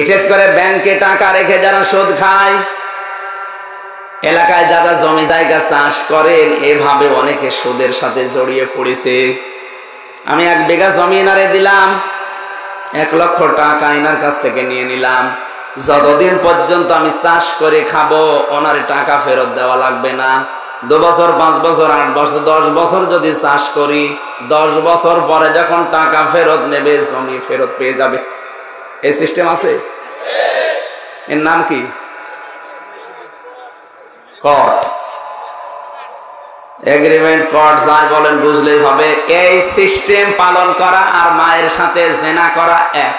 বিশেষ করে ব্যাংকে টাকা রেখে যারা সুদ খায়, এলাকায় যারা জমি জায়গা চাষ করেন, এভাবে অনেকে সুদের সাথে জড়িয়ে পড়েছে। আমি 1 বিঘা জমি এনারে দিলাম, 1 লক্ষ টাকা এনার কাছ থেকে নিয়ে নিলাম। যতদিন পর্যন্ত আমি চাষ করে খাবো, ওনারে টাকা ফেরত দেওয়া লাগবে না। 2 বছর, 5 বছর, 8 বছর, 10 বছর যদি চাষ করি, 10 বছর পরে যখন টাকা ফেরত নেবে, জমি ফেরত পেয়ে যাবে। এই সিস্টেম আছে। এর নাম কি? কট এগ্রিমেন্ট, কট যাই বলেন, বুঝলেই হবে। এই সিস্টেম পালন করা আর মায়ের সাথে জেনা করা এক।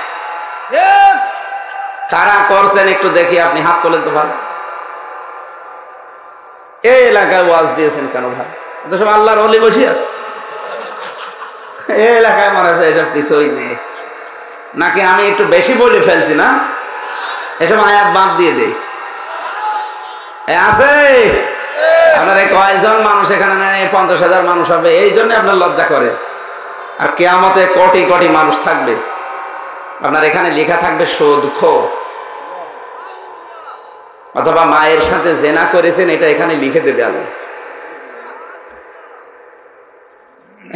কারা করছেন একটু দেখি, আপনি হাত তোলেন তো ভাই। এই এলাকায় ওয়াজ দিয়েছেন কেন ভাই? তো সব আল্লাহর ওলি বসে আছে। এই এলাকায় মারাছে, এসব কিছুই নেই। নাকি আমি একটু বেশি বলে ফেলছি না? এসব আয়াত বাদ দিয়ে দেই। আছে আপনার কয়জন মানুষ এখানে নেই? 50,000 মানুষ হবে। এই জন্য আপনার লজ্জা করে। আর কিয়ামতে কোটি কোটি মানুষ থাকবে, আপনার এখানে লেখা থাকবে সুদখোর, অথবা মায়ের সাথে জেনা করেছেন, এটা এখানে লিখে দেবে আল্লাহ।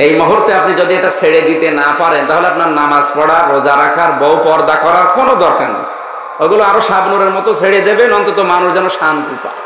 এই মুহূর্তে আপনি যদি এটা ছেড়ে দিতে না পারেন, তাহলে আপনার নামাজ পড়া, রোজা রাখার, বউ পর্দা করার কোনো দরকার নেই। ওগুলো আরো শাবনুরের মতো ছেড়ে দেবেন, অন্তত মানুষ যেন শান্তি পায়।